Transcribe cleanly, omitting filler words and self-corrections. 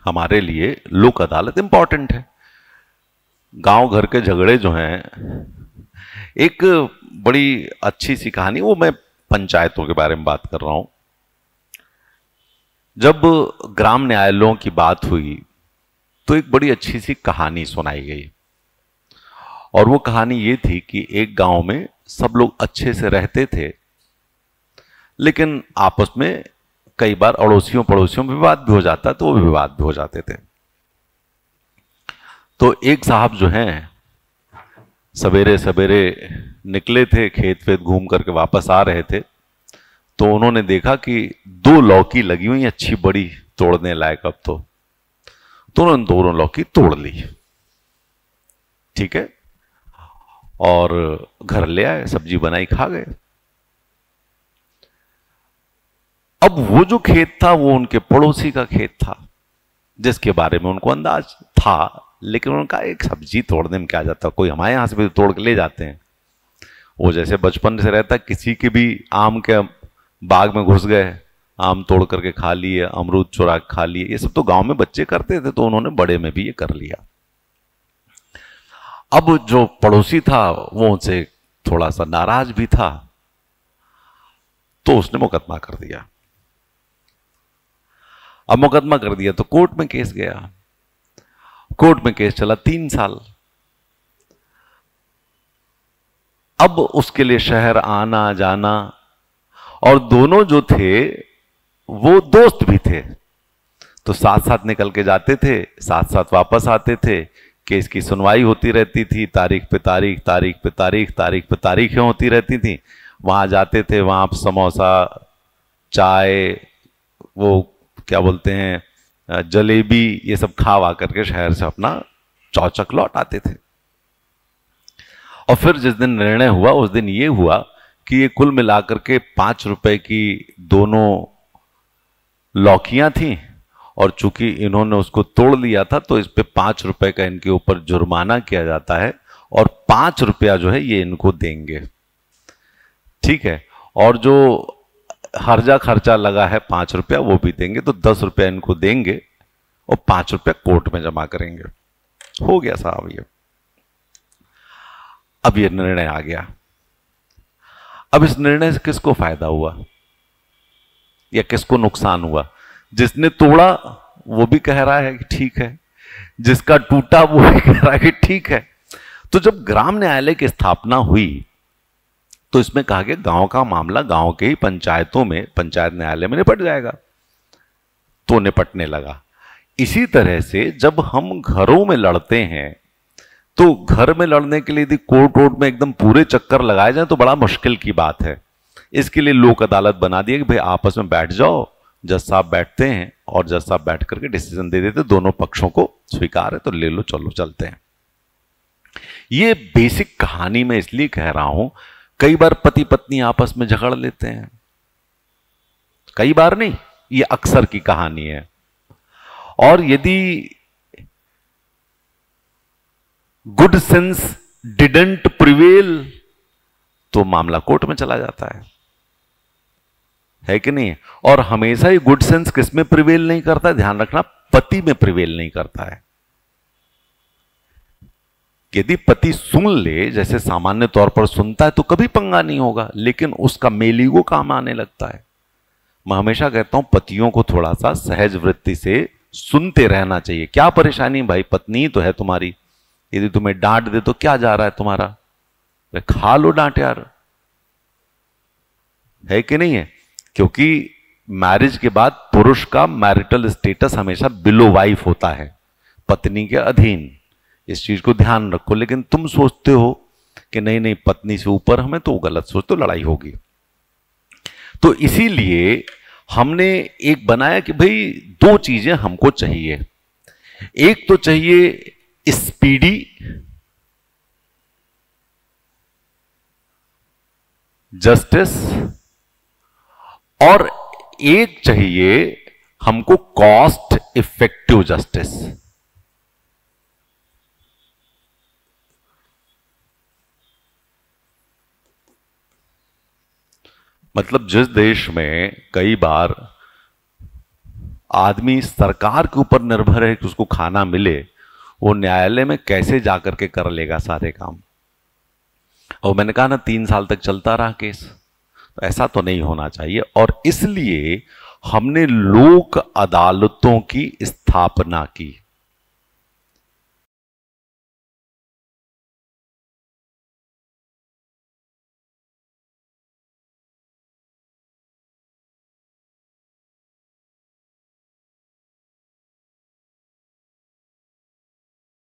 हमारे लिए लोक अदालत इंपॉर्टेंट है। गांव घर के झगड़े जो हैं, एक बड़ी अच्छी सी कहानी, वो मैं पंचायतों के बारे में बात कर रहा हूं। जब ग्राम न्यायालयों की बात हुई तो एक बड़ी अच्छी सी कहानी सुनाई गई, और वो कहानी ये थी कि एक गांव में सब लोग अच्छे से रहते थे, लेकिन आपस में कई बार अड़ोसियों पड़ोसियों में विवाद भी हो जाता, तो वो विवाद भी हो जाते थे। तो एक साहब जो हैं, सवेरे सवेरे निकले थे, खेत वेत घूम करके वापस आ रहे थे, तो उन्होंने देखा कि 2 लौकी लगी हुई अच्छी बड़ी, तोड़ने लायक। अब तो उन्होंने दोनों लौकी तोड़ ली, ठीक है, और घर ले आए, सब्जी बनाई, खा गए। अब वो जो खेत था वो उनके पड़ोसी का खेत था, जिसके बारे में उनको अंदाज था, लेकिन उनका एक सब्जी तोड़ने में क्या जाता, कोई हमारे यहां से भी तोड़ के ले जाते हैं। वो जैसे बचपन से रहता, किसी के भी आम के बाग में घुस गए, आम तोड़ करके खा लिए, अमरूद चुरा के खा लिए, ये सब तो गांव में बच्चे करते थे, तो उन्होंने बड़े में भी ये कर लिया। अब जो पड़ोसी था वो उनसे थोड़ा सा नाराज भी था, तो उसने मुकदमा कर दिया। अब मुकदमा कर दिया तो कोर्ट में केस गया। कोर्ट में केस चला 3 साल। अब उसके लिए शहर आना जाना, और दोनों जो थे वो दोस्त भी थे, तो साथ साथ निकल के जाते थे, साथ साथ वापस आते थे। केस की सुनवाई होती रहती थी, तारीख पे तारीख, तारीख पे तारीख, तारीख पे तारीखें होती रहती थी। वहां जाते थे, वहां समोसा, चाय, वो क्या बोलते हैं, जलेबी, ये सब खा करके शहर से अपना चौचक लौट आते थे। और फिर जिस दिन निर्णय हुआ उस दिन ये हुआ कि ये कुल मिलाकर के 5 रुपए की दोनों लौकियां थी, और चूंकि इन्होंने उसको तोड़ लिया था तो इस पे 5 रुपए का इनके ऊपर जुर्माना किया जाता है, और 5 रुपया जो है ये इनको देंगे, ठीक है, और जो हर्जा खर्चा लगा है 5 रुपया वो भी देंगे, तो 10 रुपया इनको देंगे और 5 रुपया कोर्ट में जमा करेंगे। हो गया साहब ये। अब ये निर्णय आ गया। अब इस निर्णय से किसको फायदा हुआ या किसको नुकसान हुआ? जिसने तोड़ा वो भी कह रहा है कि ठीक है, जिसका टूटा वो भी कह रहा है कि ठीक है। तो जब ग्राम न्यायालय की स्थापना हुई तो इसमें कहा गया गांव का मामला गांव के ही पंचायतों में, पंचायत न्यायालय में निपट जाएगा, तो निपटने लगा। इसी तरह से जब हम घरों में लड़ते हैं तो घर में लड़ने के लिए यदि कोर्ट वोर्ट में एकदम पूरे चक्कर लगाए जाए तो बड़ा मुश्किल की बात है। इसके लिए लोक अदालत बना दिया कि भाई आपस में बैठ जाओ, जज साहब बैठते हैं और जज साहब बैठ करके डिसीजन दे देते, दोनों पक्षों को स्वीकार है तो ले लो, चलो चलते हैं। ये बेसिक कहानी मैं इसलिए कह रहा हूं, कई बार पति पत्नी आपस में झगड़ लेते हैं, कई बार नहीं, ये अक्सर की कहानी है। और यदि गुड सेंस डिडंट प्रिवेल तो मामला कोर्ट में चला जाता है कि नहीं? और हमेशा ही गुड सेंस किस में प्रिवेल नहीं करता, ध्यान रखना, पति में प्रिवेल नहीं करता है। यदि पति सुन ले, जैसे सामान्य तौर पर सुनता है तो कभी पंगा नहीं होगा, लेकिन उसका मेलीगो काम आने लगता है। मैं हमेशा कहता हूं पतियों को थोड़ा सा सहज वृत्ति से सुनते रहना चाहिए। क्या परेशानी भाई, पत्नी तो है तुम्हारी, यदि तुम्हें डांट दे तो क्या जा रहा है तुम्हारा, खा लो डांट यार, है कि नहीं है? क्योंकि मैरिज के बाद पुरुष का मैरिटल स्टेटस हमेशा बिलो वाइफ होता है, पत्नी के अधीन। इस चीज को ध्यान रखो। लेकिन तुम सोचते हो कि नहीं नहीं पत्नी से ऊपर हमें, तो गलत सोच, तो लड़ाई होगी। तो इसीलिए हमने एक बनाया कि भाई 2 चीजें हमको चाहिए। एक तो चाहिए स्पीडी जस्टिस, और एक चाहिए हमको कॉस्ट इफेक्टिव जस्टिस। मतलब जिस देश में कई बार आदमी सरकार के ऊपर निर्भर है कि उसको खाना मिले, वो न्यायालय में कैसे जाकर के कर लेगा सारे काम। और मैंने कहा ना 3 साल तक चलता रहा केस, तो ऐसा तो नहीं होना चाहिए। और इसलिए हमने लोक अदालतों की स्थापना की।